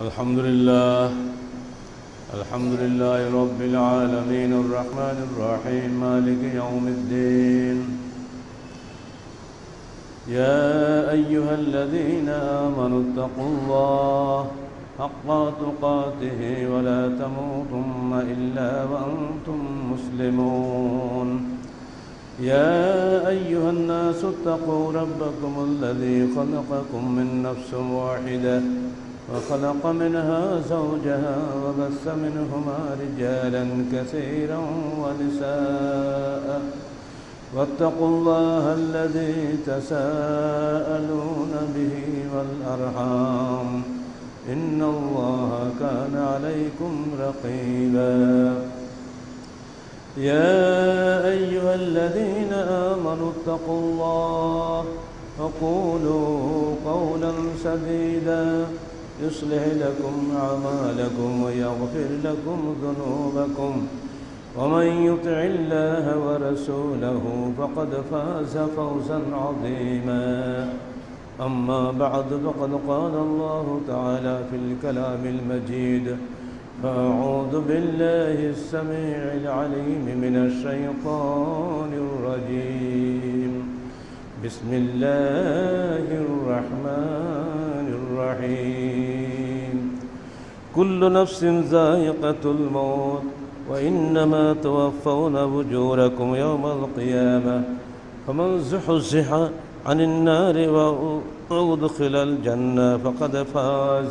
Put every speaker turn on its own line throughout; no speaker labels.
الحمد لله رب العالمين الرحمن الرحيم مالك يوم الدين يا أيها الذين آمنوا اتقوا الله حق تقاته ولا تموتن إلا وأنتم مسلمون يا أيها الناس اتقوا ربكم الذي خلقكم من نفس واحدة وخلق منها زوجها وبث منهما رجالا كثيرا ونساء واتقوا الله الذي تساءلون به والأرحام إن الله كان عليكم رقيبا يا أيها الذين آمنوا اتقوا الله وقولوا قولا سديدا يصلح لكم أعمالكم ويغفر لكم ذنوبكم ومن يطع الله ورسوله فقد فاز فوزا عظيما أما بعد فقد قال الله تعالى في الكلام المجيد فأعوذ بالله السميع العليم من الشيطان الرجيم بسم الله الرحمن الرحيم كل نفس ذائقة الموت وإنما توفون أجوركم يوم القيامة فمن زحزح عن النار وأدخل الجنة فقد فاز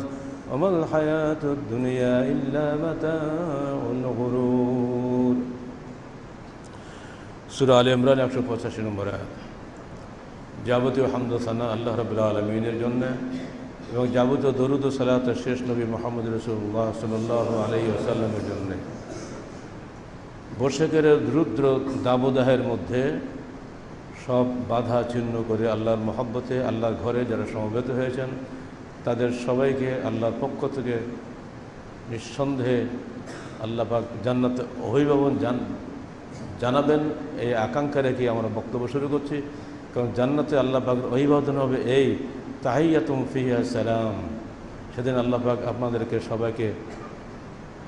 وما الحياة الدنيا إلا متاع الغرور সূরা আলে ইমরান 185 নম্বর আয়াত। যাবতীয় হামদ ও সানা আল্লাহ রাব্বুল আলামিনের জন্য এবং যাবতীয় দরুদ ও সালাত শেষ নবী মুহাম্মদ রাসূলুল্লাহ সাল্লাল্লাহু আলাইহি ওয়াসাল্লামের জন্য। বর্ষকের রুদ্র দাবদাহের মধ্যে সব বাধা ছিন্ন করে আল্লাহর মহব্বতে আল্লাহর ঘরে যারা সমবেত হয়েছেন তাদের সবাইকে আল্লাহর পক্ষ থেকে নিঃসন্দেহে আল্লাহ পাক জান্নাতে অভিভাবন জানাবেন এই আকাঙ্ক্ষা রেখে আমরা বক্তব্য শুরু করছি। কারণ জান্নাতে আল্লাহ পাক অভিবাদন হবে এই তাহিয়াতুম ফিহা সালাম। সেদিন আল্লাহ পাক আপনাদেরকে সবাইকে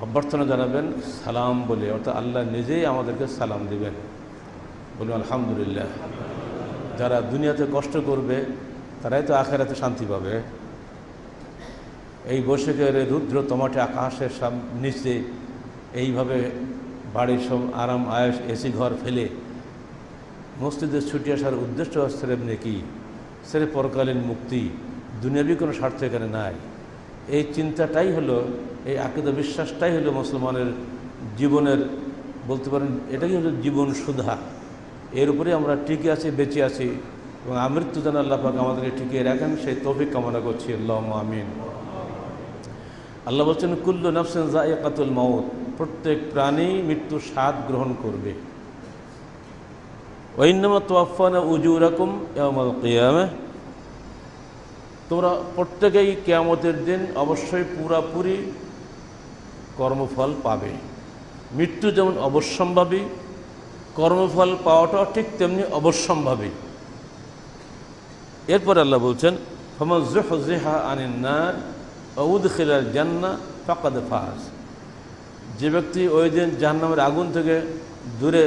অভ্যর্থনা জানাবেন সালাম বলে, অর্থাৎ আল্লাহ নিজেই আমাদেরকে সালাম দিবেন। বলুন আলহামদুলিল্লাহ। যারা দুনিয়াতে কষ্ট করবে তারাই তো আখিরাতে শান্তি পাবে। এই বৈশাখের রুদ্র তমাটে আকাশের নিচে এইভাবে বাড়ির সব আরাম আয়েশ এসি ঘর ফেলে মসজিদে ছুটে আসার উদ্দেশ্য সেরেফ নেকি, সেরেফ পরকালীন মুক্তি, দুনিয়াবি কোনো স্বার্থ এখানে নাই। এই চিন্তাটাই হলো, এই আকীদা বিশ্বাসটাই হলো মুসলমানের জীবনের, বলতে পারেন এটাই হলো জীবন সুধা। এর উপরে আমরা টিকে আছি, বেঁচে আছি এবং আমৃত্যু যেন আল্লাহ পাক আমাদেরকে টিকিয়ে রাখেন সেই তৌফিক কামনা করছি। আল্লাহুম্মা আমিন। আল্লাহ বলছেন কুল্লু নাফসিন যায়িকাতুল মাউত, প্রত্যেক প্রাণী মৃত্যু স্বাদ গ্রহণ করবে। ওয়া ইন্নামা তুওয়াফানা উজুরাকুম ইয়াওমাল কিয়ামাহ, তোমরা প্রত্যেকেই কিয়ামতের দিন অবশ্যই পুরাপুরি কর্মফল পাবে। মৃত্যু যেমন অবশ্যম্ভাবী, কর্মফল পাওয়াটাও ঠিক তেমনি অবশ্যম্ভাবী। এরপর আল্লাহ বলছেন ফামান যুহযিহা আনিন নার ওয়া উদখিলাল জান্নাহ ফাকাদ ফাজ, যে ব্যক্তি ওই দিন জাহান্নামের আগুন থেকে দূরে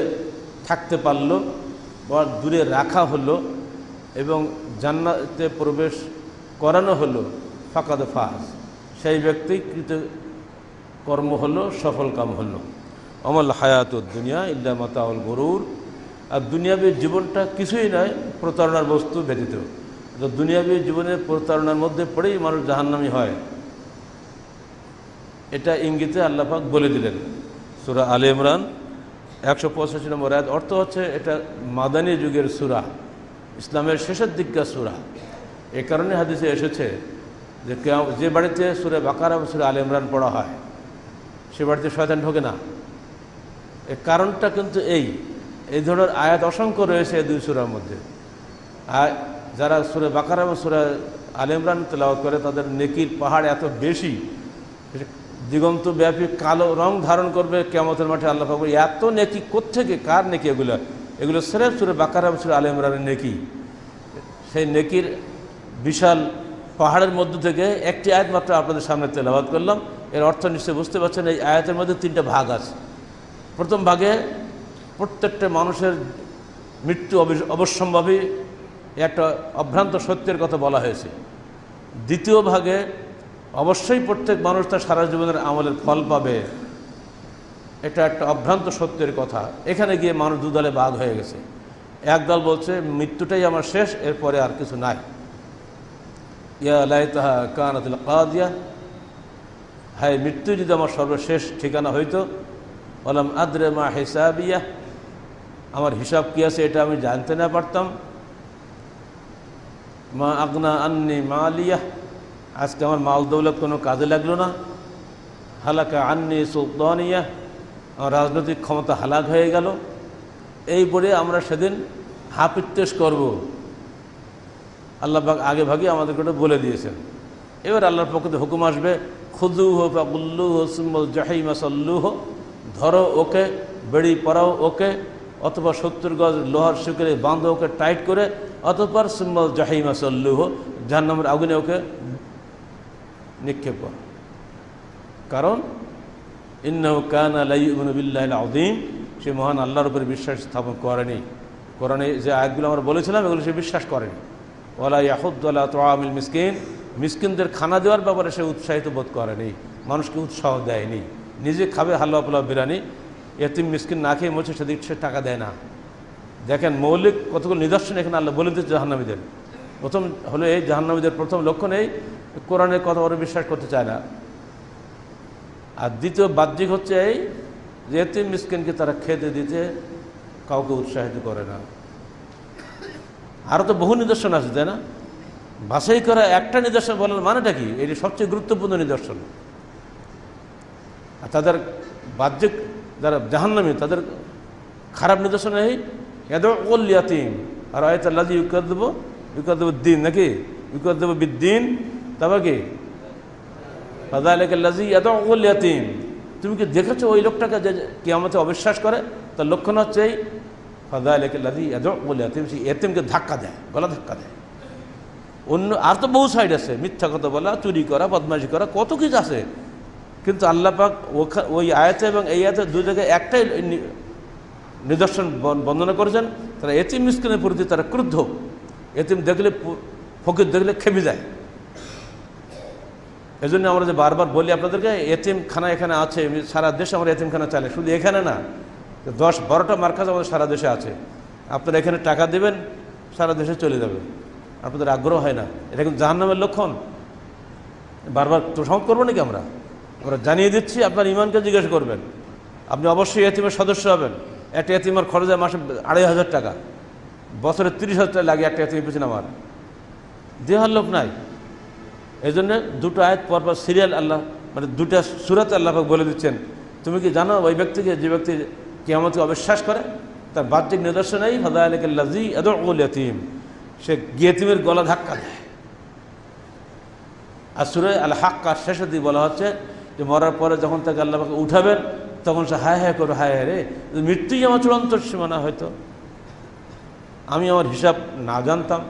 থাকতে পারল বা দূরে রাখা হলো এবং জান্নাতে প্রবেশ করানো হলো, ফাকাদ ফাজ, সেই ব্যক্তি কৃত কর্ম হলো, সফল কাম হলো। আমাল হায়াতুদ দুনিয়া ইল্লা মাতাউল গুরুর, আর দুনিয়াবী জীবনটা কিছুই নয় প্রতারণার বস্তু ব্যতীত। দুনিয়াবী জীবনের প্রতারণার মধ্যে পড়েই মানুষ জাহান্নামী হয়, এটা ইঙ্গিতে আল্লাহ পাক বলে দিলেন। সূরা আলে ইমরান 185 নম্বর আয়াত। অর্থ হচ্ছে এটা মাদানী যুগের সূরা, ইসলামের শেষের দিককার সূরা। এ কারণে হাদিসে এসেছে যে বাড়িতে সূরা বাকারা এবং সূরা আলে ইমরান পড়া হয় সে বাড়িতে শয়তান ঢোকে না। এর কারণটা কিন্তু এই ধরনের আয়াত অসংখ্য রয়েছে এই দুই সূরার মধ্যে। আর যারা সূরা বাকারা এবং সূরা আলে ইমরান তেলাওয়াত করে তাদের নেকির পাহাড় এত বেশি, দিগন্ত ব্যাপী কালো রং ধারণ করবে কিয়ামতের মাঠে। আল্লাহ পাক এত নেকি কোত্থেকে, কার নেকি এগুলো সিরেফ সূরা বাকারা এবং সূরা আলে ইমরানের নেকি। সেই নেকির বিশাল পাহাড়ের মধ্য থেকে একটি আয়াত মাত্র আপনাদের সামনে তেলাওয়াত করলাম। এর অর্থ নিশ্চয়ই বুঝতে পারছেন। এই আয়াতের মধ্যে 3টা ভাগ আছে। প্রথম ভাগে প্রত্যেকটা মানুষের মৃত্যু অবশ্যম্ভাবী একটা অভ্রান্ত সত্যের কথা বলা হয়েছে। দ্বিতীয় ভাগে অবশ্যই প্রত্যেক মানুষ তার সারা জীবনের আমলের ফল পাবে, এটা একটা অভ্রান্ত সত্যের কথা। এখানে গিয়ে মানুষ দুদলে ভাগ হয়ে গেছে। একদল বলছে মৃত্যুটাই আমার শেষ, এরপরে আর কিছু নাই। ইয়া লাইতাহা কানাতুল কাদিয়া, হায় মৃত্যু যদি আমার সর্বশেষ ঠিকানা হইতো। বললাম আদরে মা হিসাবিয়া, আমার হিসাব কী আছে এটা আমি জানতে না পারতাম। মা আগনা আন্নি মালিয়া, আজকে আমার মাল দৌলত কোনো কাজে লাগলো না। হালাকা আন্নি সুলতানিয়া, আমার রাজনৈতিক ক্ষমতা হালাক হয়ে গেল। এই বলে আমরা সেদিন হাপিত্তেশ করব। আল্লাহ পাক আগে ভাগে আমাদেরকে ওটা বলে দিয়েছেন। এবার আল্লাহর পক্ষ থেকে হুকুম আসবে, খুযুহু ফাগুল্লুহু সুম্মা জাহিমা সাল্লুহু, ধরো ওকে, বেড়ি পরাও ওকে, অথবা 70 গজ লোহার শিকলে বাঁধো ওকে টাইট করে, অতঃপর সুম্মা জাহিমা সাল্লুহু, জাহান্নামের আগুনে ওকে নিক্ষেপ কর। কারণ ইন্নাহু কানা লা ইউমিনু বিল্লাহিল আযীম, সে মহান আল্লাহর উপরে বিশ্বাস স্থাপন করেনি। কোরআনে যে আয়াতগুলো আমরা বলেছিলাম এগুলো সে বিশ্বাস করেনি। ওয়ালা ইয়াহুদ্দু আলা তুআমিল মিসকিন, মিসকিনদের খানা দেওয়ার ব্যাপারে সে উৎসাহিত বোধ করেনি, মানুষকে উৎসাহ দেয়নি। নিজে খাবে হালুয়া পোলাও বিরিয়ানি, এতিম মিসকিন না খেয়ে মরছে, সেদিক সে টাকা দেয় না। দেখেন মৌলিক কতগুলো নিদর্শন এখানে আল্লাহ বলে দিচ্ছে জাহান্নামীদের। প্রথম হলো এই জাহান্নামীদের প্রথম লক্ষণ এই কোরআনের কথা ওরা বিশ্বাস করতে চায় না। আর দ্বিতীয় বাহ্যিক হচ্ছে এই যে এতিম মিসকিনকে তারা খেতে দিতে কাউকে উৎসাহিত করে না। আরও তো বহু নিদর্শন আছে, তাই না? বাছাই করা একটা নিদর্শন বলার মানেটা কি? এটি সবচেয়ে গুরুত্বপূর্ণ নিদর্শন। আর তাদের বাহ্যিক যারা জাহান্নামী তাদের খারাপ নিদর্শন এই ইয়াদউল ইয়াতীম আর আয়াতুল্লাযী ইউকাযযিবুদ্দিন, নাকি ইউকাযযিবুবিদ্দিন, তবে কি ফাযালিকাল্লাযী ইয়াদউল ইয়াতীম। তুমি কি দেখেছো ওই লোকটাকে যে কিয়ামতে অবিশ্বাস করে? তার লক্ষণ হচ্ছে এই ফাযালিকাল্লাযী ইয়াদউল ইয়াতীম, সে এতিমকে ধাক্কা দেয়, গলা ধাক্কা দেয়। অন্য আর তো বহু সাইড আছে, মিথ্যা কথা বলা, চুরি করা, বদমাইশি করা, কত কিছু আছে। কিন্তু আল্লাহ পাক ওই আয়াতে এবং এই আয়াতে দুই জায়গায় একটাই নিদর্শন বর্ণনা করেছেন, তারা এতিম মিসকিনের প্রতি তারা ক্রুদ্ধ। এতিম দেখলে, ফকির দেখলে খেপে যায়। এই জন্য আমরা যে বারবার বলি আপনাদেরকে, এতিমখানা এখানে আছে, সারা দেশে আমরা এতিমখানা চালাই, শুধু এখানে না, 10-12টা মার্কাজ আমাদের সারা দেশে আছে। আপনারা এখানে টাকা দেবেন, সারা দেশে চলে যাবে। আপনাদের আগ্রহ হয় না, এটা কিন্তু জাহান্নামের লক্ষণ। বারবার তোষামত করবো নাকি? আমরা জানিয়ে দিচ্ছি, আপনার ইমানকে জিজ্ঞেস করবেন। আপনি অবশ্যই এতিমের সদস্য হবেন। একটা এতিমের খরচ হয় মাসে 2,500 টাকা, বছরে 30,000 টাকা লাগে একটা এতিমের পিছনে। আমার দেওয়ার লোক নাই। এই জন্য দুটো আয়াত পরপর সিরিয়াল আল্লাহ, মানে দুটা সূরাতে আল্লাহ বলে দিচ্ছেন, তুমি কি জানো ওই ব্যক্তিকে, যে ব্যক্তি কিয়ামতকে অবিশ্বাস করে, তার বাহ্যিক নিদর্শন এই ফাযালিকাল্লাযী ইয়াদউল ইয়াতীম, সে ইয়েতিমের গলা ধাক্কা দেয়। আর সূরা আল হাক্কার শেষের দিকে বলা হচ্ছে যে মরার পরে যখন তাকে আল্লাহ পাক উঠাবেন, তখন সে হায় হায় করবে, হায় হায় রে, মৃত্যুই আমার চূড়ান্ত সীমানা, হয়তো আমি আমার হিসাব না জানতাম।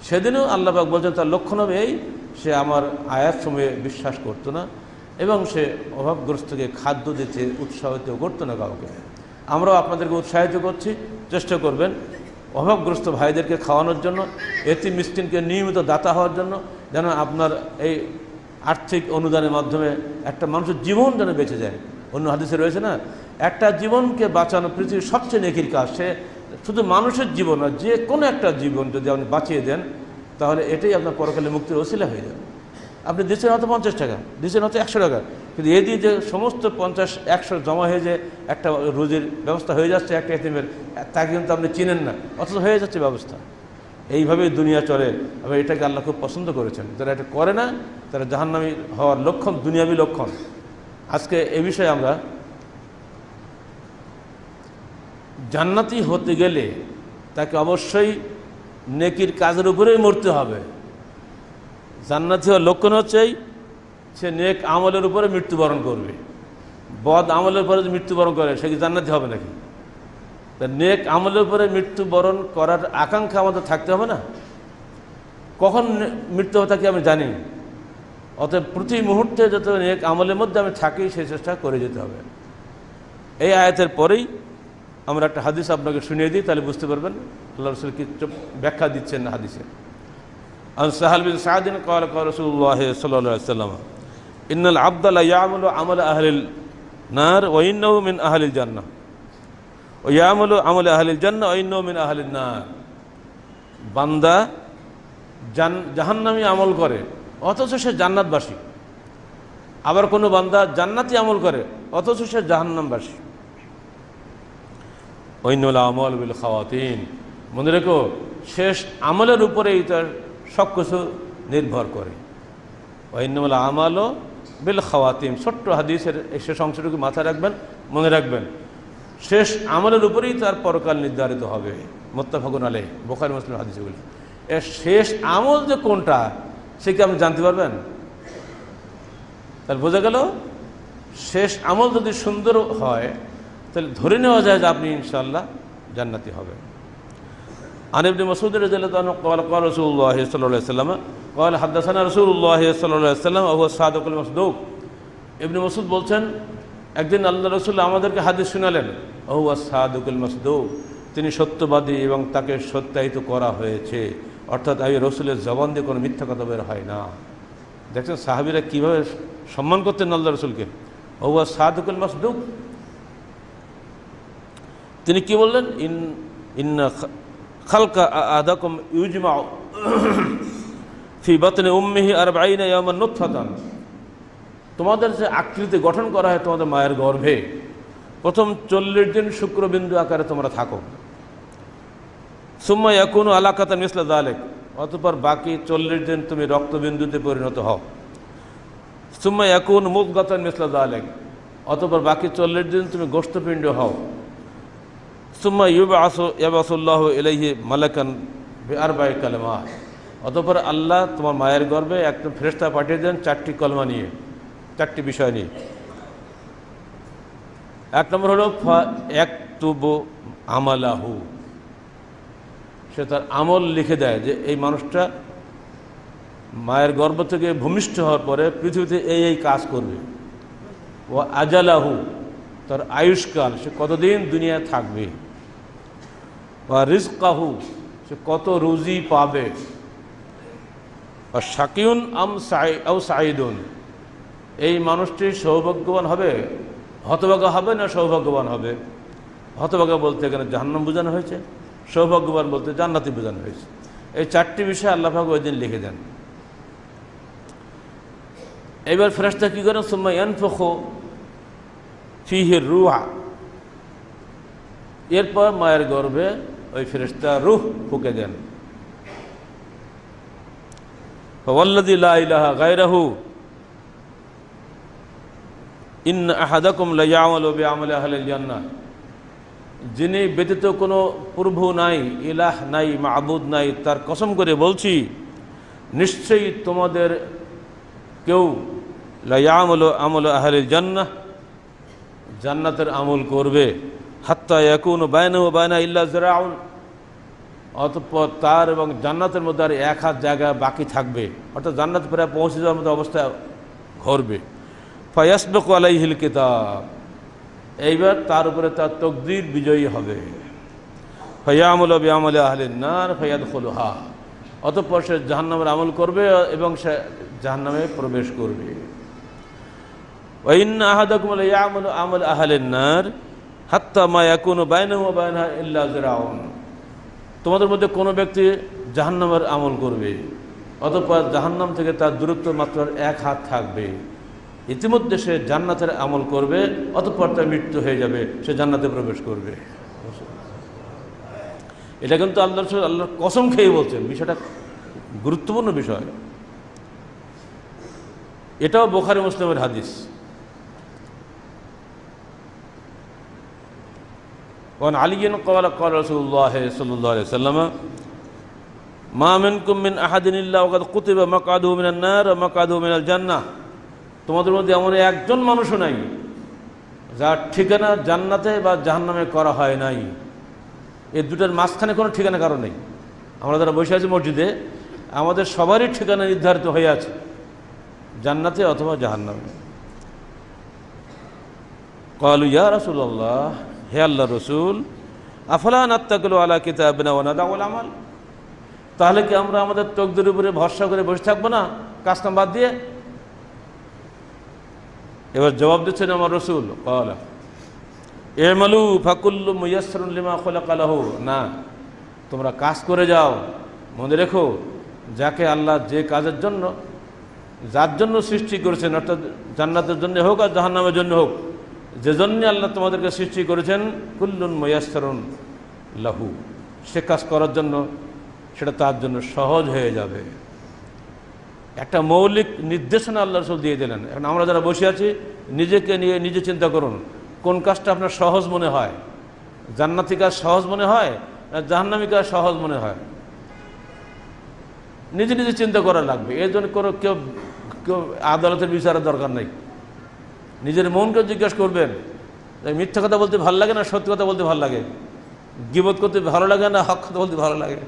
সেদিনও আল্লাহ পাক বলছেন তার লক্ষণ হবে এই, সে আমার আয়াত সময়ে বিশ্বাস করতো না এবং সে অভাবগ্রস্তকে খাদ্য দিতে উৎসাহিত করতো না কাউকে। আমরাও আপনাদেরকে উৎসাহিত করছি, চেষ্টা করবেন অভাবগ্রস্ত ভাইদেরকে খাওয়ানোর জন্য, এতিম মিসকিনকে নিয়মিত দাতা হওয়ার জন্য, যেন আপনার এই আর্থিক অনুদানের মাধ্যমে একটা মানুষের জীবন যেন বেঁচে যায়। অন্য হাদিসে রয়েছে না, একটা জীবনকে বাঁচানো পৃথিবীর সবচেয়ে নেকির কাজ। সে শুধু মানুষের জীবন না, যে কোনো একটা জীবন যদি আপনি বাঁচিয়ে দেন, তাহলে এটাই আপনার পরকালে মুক্তির ওসিলা হয়ে যাবে। আপনি দিচ্ছেন হয়তো 50 টাকা, দিচ্ছেন হয়তো 100 টাকা, কিন্তু এই দিয়ে যে সমস্ত 50-100 জমা হয়ে যে একটা রুজির ব্যবস্থা হয়ে যাচ্ছে একটা এতিমের, তাকে কিন্তু আপনি চিনেন না, অথচ হয়ে যাচ্ছে ব্যবস্থা। এইভাবেই দুনিয়া চলে। এবং এটাকে আল্লাহ খুব পছন্দ করেছেন। যারা এটা করে না তারা জাহান্নামী হওয়ার লক্ষণ, দুনিয়াবী লক্ষণ। আজকে এ বিষয়ে আমরা, জান্নাতি হতে গেলে তাকে অবশ্যই নেকির কাজের উপরেই মরতে হবে। জান্নাতি হওয়ার লক্ষণ হচ্ছে সে নেক আমলের উপরে মৃত্যুবরণ করবে। বদ আমলের উপরে যদি মৃত্যুবরণ করে, সে কি জান্নাতি হবে নাকি? তা নেক আমলের উপরে মৃত্যুবরণ করার আকাঙ্ক্ষা আমাদের থাকতে হবে না? কখন মৃত্যু হবে তা কি আমি জানি। অতএব প্রতি মুহূর্তে যত নেক আমলের মধ্যে আমি থাকি সেই চেষ্টা করে যেতে হবে। এই আয়াতের পরেই আমরা একটা হাদিস আপনাকে শুনিয়ে দিই, তাহলে বুঝতে পারবেন আল্লাহ রাসূল কি ব্যাখ্যা দিচ্ছেন হাদিসে। আন সাহাল বিন সাদিন ক্বালা ক্বালা রাসূলুল্লাহ সাল্লাল্লাহু আলাইহি ওয়াসাল্লাম ইন্নাল আবদা লা ইয়ামালু আমালা আহলিল নার ওয়া ইন্নাহু মিন আহলিল জান্নাহ ওয়া ইয়ামালু আমালা আহলিল জান্নাহ ওয়া ইন্নাহু মিন আহলিন নার। বান্দা জাহান্নামী আমল করে অথচ সে জান্নাতবাসী, আবার কোনো বান্দা জান্নাতি আমল করে অথচ সে জাহান্নামবাসী। ওয়াইনুল আমাল বিল খাওয়াতিন, মনে রেখো শেষ আমলের উপরেই তার সব কিছু নির্ভর করে। ওয়াইনুল আমাল বিল খাওয়াতিন, ছোট্ট হাদিসের শেষ অংশটুকু মাথায় রাখবেন, মনে রাখবেন শেষ আমলের উপরেই তার পরকাল নির্ধারিত হবে। মুত্তাফাকুন আলাইহ, বুখারী মুসলিম হাদিসগুলি। এর শেষ আমল যে কোনটা সে কি আপনি জানতে পারবেন? তাহলে বোঝা গেল শেষ আমল যদি সুন্দর হয় তাহলে ধরে নেওয়া যায় যে আপনি ইনশাআল্লাহ জান্নাতি হবেন। আন ইবনে মাসউদ রাদিয়াল্লাহু আনহু قال قال رسول الله صلى الله عليه وسلم قال حدثنا رسول الله صلى الله عليه وسلم وهو الصادق المصدوق। ইবনে মাসউদ বলছেন একদিন আল্লাহ রাসূল আমাদেরকে হাদিস শোনালেন, وهو الصادق المصدوق, তিনি সত্যবাদী এবং তাকে সত্যায়িত করা হয়েছে, অর্থাৎ এই রাসূলের জবান দিয়ে কোনো মিথ্যা কথা বের হয় না। দেখছেন সাহাবীরা কীভাবে সম্মান করতেন আল্লাহ রাসূলকে। وهو الصادق المصدوق, তিনি কি বললেন? ইন্না খালকা আদাকুম ইউজমাউ ফি বাতনি উম্মিহি 40 ইয়াওমান নুতফাতান, তোমাদের যে আকৃতি গঠন করা হয় তোমাদের মায়ের গর্ভে প্রথম 40 দিন শুক্রবিন্দু আকারে তোমরা থাকো। সুম্মা ইয়াকুনু আলাকাতান মিসলা যালিক, অতঃপর বাকি 40 দিন তুমি রক্তবিন্দুতে পরিণত হও। সুম্মা ইয়াকুনু মুদগাতান মিসলা যালিক, অতঃপর বাকি 40 দিন তুমি গোশতপিণ্ড হও। সুম্মা ইয়াবআসুল্লাহু ইলাইহি মালাকান বিআরবা'i কালিমাত, অতঃপর আল্লাহ তোমার মায়ের গর্ভে একটা ফেরেশতা পাঠিয়ে দেন 4টি কলমা নিয়ে, 4টি বিষয় নিয়ে। এক নম্বর হলো ফায়াকতুবু আমালাহু, সে তার আমল লিখে দেয় যে এই মানুষটা মায়ের গর্ভ থেকে ভূমিষ্ঠ হওয়ার পরে পৃথিবীতে এই কাজ করবে। ও আজালাহু, তার আয়ুষ্কাল, সে কতদিন দুনিয়ায় থাকবে। বা রিজকাহু, সে কত রুজি পাবে। বা শাকিউন আও সাঈদুন, এই মানুষটি সৌভাগ্যবান হবে, হতভাগা হবে না সৌভাগ্যবান হবে। হতভাগা বলতে এখানে জাহান্নাম বোঝানো হয়েছে, সৌভাগ্যবান বলতে জান্নাতি বোঝানো হয়েছে। এই 4টি বিষয় আল্লাহ পাক ওই দিন লিখে দেন। এবার ফেরেশতা কী করেন? সুম্মা ইয়ানফুখু ফিহি রূহ, এরপর মায়ের গর্ভে ওই ফেরেশতা রূহ ফুঁকে দেন। ওয়াল্লাযী লা ইলাহা গায়রুহু ইন্না আহাদাকুম লা ইয়ামালু বিআমালি আহলিল জান্নাহ, যিনি ব্যতীত কোনো প্রভু নাই, ইলাহ নাই, মাবুদ নাই, তার কসম করে বলছি নিশ্চয়ই তোমাদের কেউ লা ইয়ামালু আমালা আহলিল জান্নাহ, জান্নাতের আমল করবে। হাত্তা ইয়াকুনু বাইনাহু ওয়া বাইনা ইল্লা যিরাউন, অতঃপর তার এবং জান্নাতের মধ্যে আর 1 হাত জায়গা বাকি থাকবে, অর্থাৎ জান্নাত প্রায় পৌঁছে যাওয়ার মতো অবস্থা ঘটবে। ফায়াসবিকু আলাইহিল কিতাব, এইবার তার উপরে তার তকদির বিজয়ী হবে। ফায়ামুলু বিআমালি আহলিন নার ফায়াদখুলুহা, অতঃপর সে জাহান্নামের আমল করবে এবং সে জাহান্নামে প্রবেশ করবে। ওয়া ইন্না আহাদাকুম লা ইয়ামালু আমাল আহলিন নার হাত্তা মা ইয়াকুনু বাইনাহু ওয়া বাইনাহা ইল্লা যিরাউন, তোমাদের মধ্যে কোনো ব্যক্তি জাহান্নামের আমল করবে, অতঃপর জাহান্নাম থেকে তার দূরত্ব মাত্র 1 হাত থাকবে। ইতিমধ্যে সে জান্নাতের আমল করবে, অতঃপর তার মৃত্যু হয়ে যাবে, সে জান্নাতে প্রবেশ করবে। এটা কিন্তু আল্লাহর কসম খেয়ে বলছেন, বিষয়টা গুরুত্বপূর্ণ বিষয়। এটাও বুখারী মুসলিমের হাদিস। ওয়ান আলিয়্যিন ক্বালা ক্বালা রাসূলুল্লাহ সাল্লাল্লাহু আলাইহি ওয়াসাল্লাম মা মিনকুম মিন আহাদিন ইল্লা ওয়াকাদ কুতিবা মাকআদুহু মিনান নার ওয়া মাকআদুহু মিনাল জান্নাহ, তোমাদের মধ্যে এমন একজন মানুষও নাই যার ঠিকানা জান্নাতে বা জাহান্নামে করা হয় নাই। এই দুটার মাঝখানে কোনো ঠিকানা কারো নেই। আমরা যারা বসে আছি মসজিদে, আমাদের সবারই ঠিকানা নির্ধারিত হয়ে আছে, জান্নাতে অথবা জাহান্নামে। ক্বালু ইয়া রাসূলুল্লাহ, হে আল্লাহর রাসূল, আফালা নাত্তাকিলু আলা কিতাবিনা ওয়া নাদাউল আমাল, তাহলে কি আমরা আমাদের তকদিরের উপরে ভরসা করে বসে থাকবো না কাজকাম বাদ দিয়ে? এবার জবাব দিচ্ছেন আমার রাসূল, ক্বালা ইমালু ফাকুল্লু মুয়াসসারুন লিমা খুলিকা লাহু, না, তোমরা কাজ করে যাও। মনে রেখো, যাকে আল্লাহ যে কাজের জন্য, যার জন্য সৃষ্টি করেছেন, অর্থাৎ জান্নাতের জন্য হোক আর জাহান্নামের জন্য হোক, যে জন্য আল্লাহ তোমাদেরকে সৃষ্টি করেছেন, কুল্লুন মুয়াসসারুন লাহু, সে কাজ করার জন্য সেটা তার জন্য সহজ হয়ে যাবে। একটা মৌলিক নির্দেশনা আল্লাহ রাসূল দিয়ে দিলেন। এখন আমরা যারা বসে আছি, নিজেকে নিয়ে নিজে চিন্তা করুন, কোন কাজটা আপনার সহজ মনে হয়? জান্নাতি কাজ সহজ মনে হয় না জাহান্নামী কাজ সহজ মনে হয়? নিজে নিজে চিন্তা করা লাগবে। এর জন্য কোনো কেউ আদালতের বিচারের দরকার নেই। নিজের মনকে জিজ্ঞেস করবেন, মিথ্যা কথা বলতে ভালো লাগে না সত্যি কথা বলতে ভালো লাগে? গীবত করতে ভালো লাগে না হক কথা বলতে ভালো লাগে?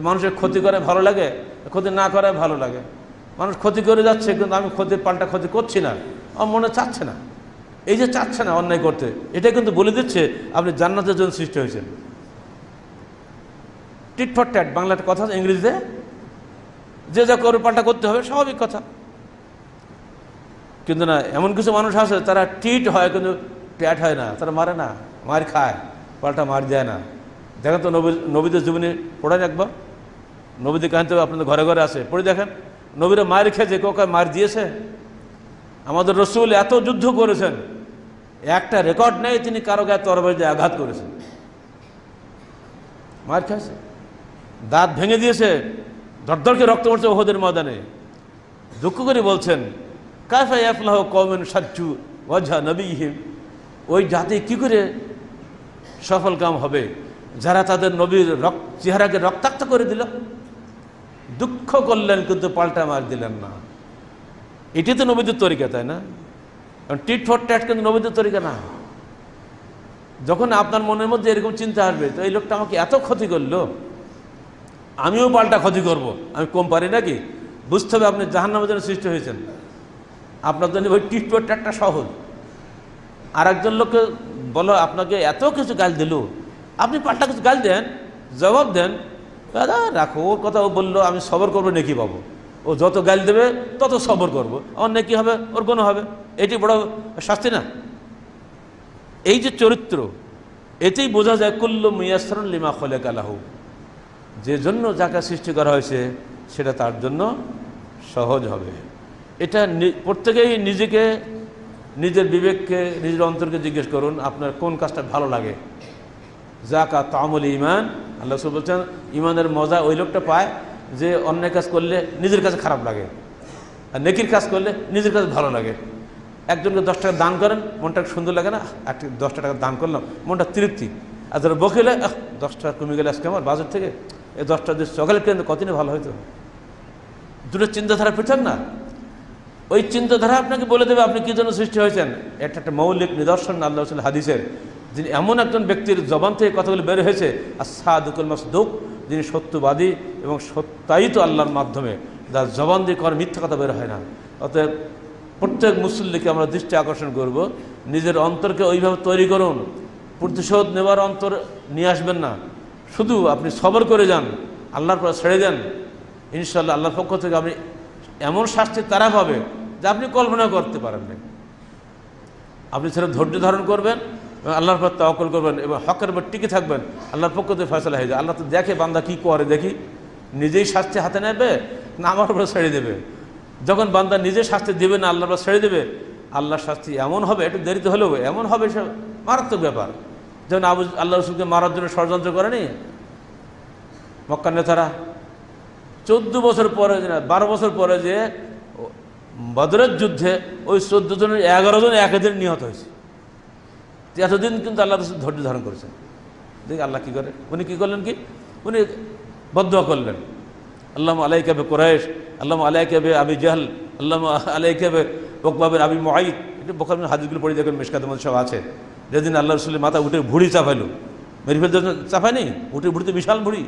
মানুষের ক্ষতি করে ভালো লাগে, ক্ষতি না করে ভালো লাগে? মানুষ ক্ষতি করে যাচ্ছে, কিন্তু আমি পাল্টা ক্ষতি করছি না, আমার মনে চাচ্ছে না। এই যে চাচ্ছে না অন্যায় করতে, এটা কিন্তু বলে দিচ্ছে আপনি জান্নাতের জন্য সৃষ্টি হয়েছেন। টিট ফর ট্যাট বাংলার কথা, ইংরেজিতে যে যা করে পাল্টা করতে হবে, স্বাভাবিক কথা। কিন্তু না, এমন কিছু মানুষ আছে তারা টিট হয় কিন্তু ট্যাট হয় না, তারা মারে না, মার খায়, পাল্টা মার দেয় না। দেখেন তো নবীদের জীবনে পড়েন একবার, নবীদের কাহিনী তো আপনাদের ঘরে ঘরে আছে, পড়ে দেখেন নবীরা মার খেয়েছে, কেউ কাউ মার দিয়েছে? আমাদের রাসূল এত যুদ্ধ করেছেন, একটা রেকর্ড নেই তিনি কারো গায়ে তরবারি দিয়ে আঘাত করেছেন। মার খেয়েছে, দাঁত ভেঙে দিয়েছে, দরদরকে রক্ত পড়ছে ওহদের ময়দানে। দুঃখ করে বলছেন, কাইফা ইয়াফলাহু কওমুন শাজ্জু ওয়াজহা নবিয়্যিহিম, ওই জাতি কি করে সফল কাম হবে যারা তাদের নবীর চেহারাকে রক্তাক্ত করে দিল। দুঃখ করলেন কিন্তু পাল্টা মার দিলেন না। এটি তো নবীদের তরিকা, তাই না? টিট ফর ট্যাট কিন্তু নবীদের তরিকা না। যখন আপনার মনের মধ্যে এরকম চিন্তা আসবে, তো এই লোকটা আমাকে এত ক্ষতি করলো, আমিও পাল্টা ক্ষতি করব, আমি কম পারি নাকি? বুঝতে হবে আপনি জাহান্নামের জন্য সৃষ্টি হয়েছেন। আপনার জন্য ওই টিট ফর ট্যাটটা সহজ। আর একজন লোককে বলো আপনাকে এত কিছু গাল দিল, আপনি পাল্টা কিছু গাল দেন, জবাব দেন, দাদা রাখো, ওর কথা ও বললো, আমি সবর করবো, নেকি পাবো। ও যত গাল দেবে তত সবর করবো, আমার নেকি হবে, ওর গুনাহ হবে। এটি বড় শাস্তি না? এই যে চরিত্র, এতেই বোঝা যায় কুল্লু মুয়াসসারুন লিমা খুলিকা লাহু, যে জন্য যাকে সৃষ্টি করা হয়েছে সেটা তার জন্য সহজ হবে। এটা প্রত্যেকেই নিজেকে, নিজের বিবেককে, নিজের অন্তরকে জিজ্ঞেস করুন, আপনার কোন কাজটা ভালো লাগে। যাকা তামুল ঈমান, আল্লাহ রাসূল বলছেন ঈমানের মজা ওই লোকটা পায় যে অন্যায় কাজ করলে নিজের কাছে খারাপ লাগে, আর নেকির কাজ করলে নিজের কাছে ভালো লাগে। একজনকে 10 টাকা দান করেন, মনটা সুন্দর লাগে না? 10 টাকা দান করলাম, মনটা তৃপ্তি। আর যারা বকিলে 10 টাকা কমে গেলে আজকে আমার বাজার থেকে, এই 10 টাকা দিয়ে সকালে কেন কতদিনই ভালো হয়তো। দুটো চিন্তাধারা পৃথক না? ওই চিন্তাধারা আপনাকে বলে দেবে আপনি কি জন্য সৃষ্টি হয়েছেন। এটা একটা মৌলিক নিদর্শন আল্লাহ রাসূল হাদিসের, যিনি এমন একজন ব্যক্তির জবান থেকে কথাগুলো বের হয়েছে, আস-সাদিকুল মাসদুক, যিনি সত্যবাদী এবং সত্যায়িত আল্লাহর মাধ্যমে, যার জবান দিয়ে কোনো মিথ্যা কথা বের হয় না। অতএব প্রত্যেক মুসল্লিকে আমরা দৃষ্টি আকর্ষণ করব, নিজের অন্তরকে ওইভাবে তৈরি করুন। প্রতিশোধ নেওয়ার অন্তর নিয়ে আসবেন না, শুধু আপনি সবর করে যান, আল্লাহর পর ছেড়ে দেন। ইনশাআল্লাহ আল্লাহর পক্ষ থেকে আপনি এমন শাস্তি তারা পাবে যা আপনি কল্পনা করতে পারেন না। আপনি সেটা ধৈর্য ধারণ করবেন, আল্লাহর পর তাওয়াক্কুল করবেন এবং হকের উপর টিকে থাকবেন। আল্লাহর পক্ষ থেকে ফয়সালা হয়ে যায়। আল্লাহ তো দেখে বান্দা কি করে, দেখি নিজেই শাস্তি হাতে নেবে না আমার উপর ছেড়ে দেবে। যখন বান্দা নিজে শাস্তি দেবে না, আল্লাহর উপর ছেড়ে দেবে, আল্লাহর শাস্তি এমন হবে, একটু দেরিতে হলেও এমন হবে, সে মারাত্মক ব্যাপার। যেমন আল্লাহ রাসূলকে মারার জন্য ষড়যন্ত্র করেনি মক্কার নেতারা। 14 বছর পরে, 12 বছর পরে যে বদরের যুদ্ধে ওই 14 জনের 11 জন একদিন নিহত হয়েছে। এতদিন কিন্তু আল্লাহ রাসূল ধৈর্য ধারণ করেছেন। দেখি আল্লাহ কী করে, উনি কী করলেন, কি উনি বদদুয়া করলেন, আল্লাহুম্মা আলাইকা বিকুরাইশ, আল্লাহুম্মা আলাইকা বিআবি জাহল, আল্লাহুম্মা আলাইকা বিউকবা বিন আবি মুআইদ। এটা বুখারীর হাদিসগুলো পড়ে দেখবেন, মিশকাতের মধ্যে সব আছে। যেদিন আল্লাহ রাসূলের মাথা উঠে ভুঁড়ি চাপাইলো, মেরে ফেলতে চাপায়নি, উঠে ভুঁড়িতে বিশাল ভুঁড়ি,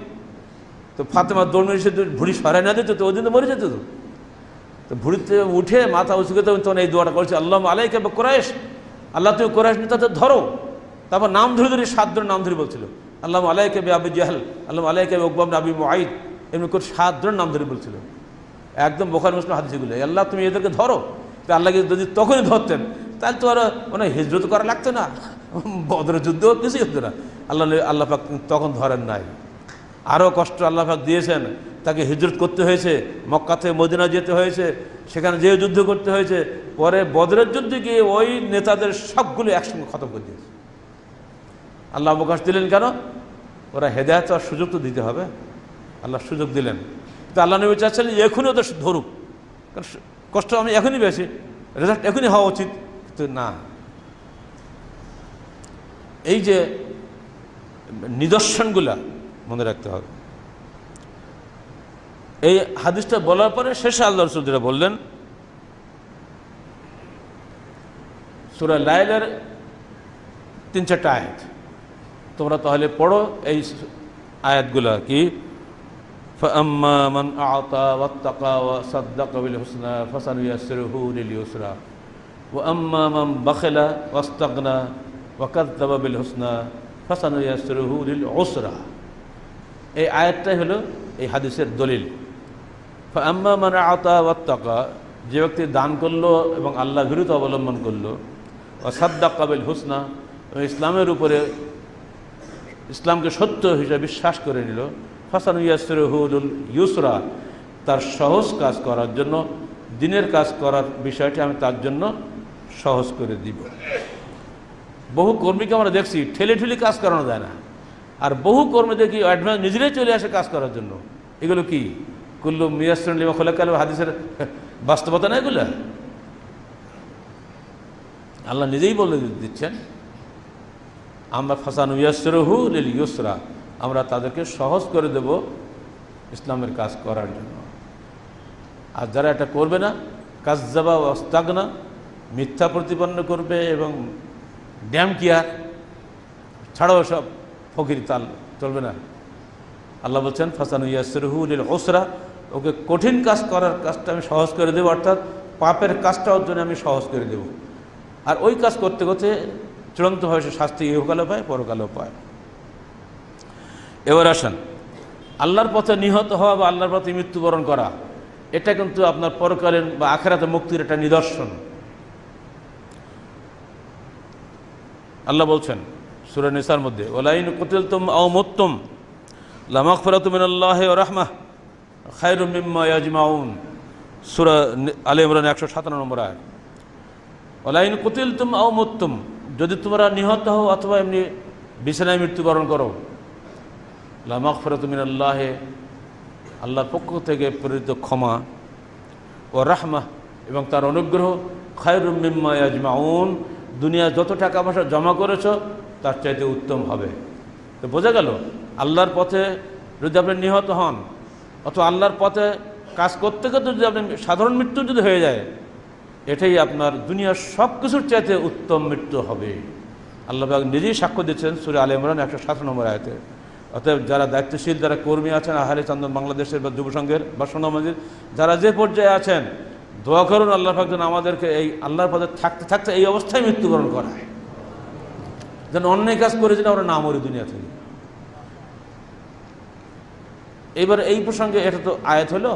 তো ফাতেমা দৌড় মেরে সে ভুঁড়ি সরাই না দিত তো ওই দিন তো মরে যেত। তো ভুঁড়িতে উঠে মাথা উঁচু করে তখন এই দোয়াটা করেছে, আল্লাহ আলাইকা বা কুরাইশ, আল্লাহ তুমি কুরাইশ নেতাদের ধরো। তারপর নাম ধরে ধরে 7 জন নাম ধরে বলছিল, আল্লাহ আলাইকা বি আবি জাহল, আল্লাহ আলাইকা বি উকবা বিন আবি মুআইদ, এমনি করে 7 জন নাম ধরে বলছিল। একদম বুখারী মুসলিম হাদিসগুলো, আল্লাহ তুমি এদেরকে ধরো। তো আল্লাহকে যদি তখনই ধরতেন তাহলে তো আর মানে হিজরত করা লাগতো না, বদরের যুদ্ধ কিছুই হতো না। আল্লাহ পাক তখন ধরেন নাই। আরও কষ্ট আল্লাহ পাক দিয়েছেন, তাকে হিজরত করতে হয়েছে, মক্কা থেকে মদিনা যেতে হয়েছে, সেখানে যেয়ে যুদ্ধ করতে হয়েছে। পরে বদরের যুদ্ধে গিয়ে ওই নেতাদের সবগুলো একসঙ্গে খতম করে দিয়েছে। আল্লাহ অবকাশ দিলেন কেন? ওরা হেদায়েত আর সুযোগ তো দিতে হবে, আল্লাহ সুযোগ দিলেন। তো আল্লাহ নবী চাচ্ছিলেন এখনই ওদের ধরুক, কারণ কষ্ট আমি এখনই বেশি, রেজাল্ট এখনই হওয়া উচিত, কিন্তু না। এই যে নিদর্শনগুলা মনে রাখতে হবে। এই হাদিসটা বলার পরে শেষে আল্লাহ রাসূল যেটা বললেন, সূরা লাইলের 3-4টা আয়াত তোমরা তাহলে পড়ো। এই আয়াতগুলা কি, ফাআম্মা মান আ'তা ওয়াত্তাকা ওয়া সাদ্দাকা বিল হুসনা ফাসানুয়াসসিরুহু লিল ইউসরা ওয়া আম্মা মান বাখিলা ওয়াস্তাগনা ওয়া কাযযাবা বিল হুসনা ফাসানুয়াসসিরুহু লিল উসরা। এই আয়াতটাই হলো এই হাদিসের দলিল। ফাআম্মা মান আ'তা ওয়াত্তাকা, যে ব্যক্তি দান করলো এবং আল্লাহ ভীরুতা অবলম্বন করলো, ওয়া সাদ্দাকা বিল হুসনা, ইসলামের উপরে ইসলামকে সত্য হিসেবে বিশ্বাস করে নিল, ফাসানুয়াসসিরুহু লিল ইউসরা, তার সহজ কাজ করার জন্য, দিনের কাজ করার বিষয়টি আমি তার জন্য সহজ করে দিব। বহু কর্মীকে আমরা দেখছি ঠেলে ঠেলে কাজ করানো যায় না, আর বহু কর্মী দেখি অ্যাডভান্স নিজেরাই চলে আসে কাজ করার জন্য। এগুলো কি কুল্লু মিয়াসসিরুন লিমা খুলিকা লাহু হাদিসের বাস্তবতা না এগুলো? আল্লাহ নিজেই বলে দিচ্ছেন, আমরা ফাসানুয়াসসিরুহু লিল ইউসরা, আমরা তাদেরকে সহজ করে দেব ইসলামের কাজ করার জন্য। আর যারা এটা করবে না, কাযযাবা ওয়াস্তাগনা, মিথ্যা প্রতিপন্ন করবে এবং ড্যাম কিয়ার ছাড়াও সব ফকির তাল চলবে না। আল্লাহ বলছেন ফাসানুয়াসসিরুহু লিল উসরা, ওকে কঠিন কাজ করার কাজটা আমি সহজ করে দেবো, অর্থাৎ পাপের কাজটা ওর জন্য আমি সহজ করে দেব। আর ওই কাজ করতে করতে চূড়ান্তভাবে সে শাস্তি ইহকালেও পায়, পরকালেও পায়। এবার আসেন, আল্লাহর পথে নিহত হওয়া বা আল্লাহর পথে মৃত্যুবরণ করা, এটা কিন্তু আপনার পরকালীন বা আখিরাতে মুক্তির একটা নিদর্শন। আল্লাহ বলছেন সূরা নিসার মধ্যে, ওয়ালাইন কুতিলতুম আও মুততুম লামাগফিরাতুম মিনাল্লাহি ওয়া রাহমাহ খায়রুম মিম্মা ইয়াজমাউন, সূরা আলে ইমরান 157 নম্বর আয়াত। ওয়ালাইন কুতিলতুম আও মুততুম, যদি তোমরা নিহত হও অথবা এমনি বিছানায় মৃত্যুবরণ করো, লামাগফিরাতুম মিনাল্লাহি, আল্লাহর পক্ষ থেকে প্রেরিত ক্ষমা, ও রাহমাহ, এবং তার অনুগ্রহ, খায়রুম মিম্মা ইয়াজমাউন, দুনিয়া যত টাকা পয়সা জমা করেছো তার চাইতে উত্তম হবে। তো বোঝা গেল, আল্লাহর পথে যদি আপনি নিহত হন অথবা আল্লাহর পথে কাজ করতে করতে যদি আপনি সাধারণ মৃত্যু যদি হয়ে যায়, এটাই আপনার দুনিয়ার সব কিছুর চাইতে উত্তম মৃত্যু হবে। আল্লাহ পাক নিজেই সাক্ষ্য দিচ্ছেন সূরা আলে ইমরান 107 নম্বর আয়াতে। অতএব যারা দায়িত্বশীল, যারা কর্মী আছেন আহলে চন্দন বাংলাদেশের বা যুব সংঘের বা সোনামন্দির, যারা যে পর্যায়ে আছেন, দোয়া করুন আল্লাহ পাক যেন আমাদেরকে এই আল্লাহর পথে থাকতে থাকতে এই অবস্থায় মৃত্যুবরণ করায়, যেন অন্যায় কাজ করে যেন আমরা না মরি দুনিয়া থেকে। এবার এই প্রসঙ্গে এটা তো আয়াত হলো,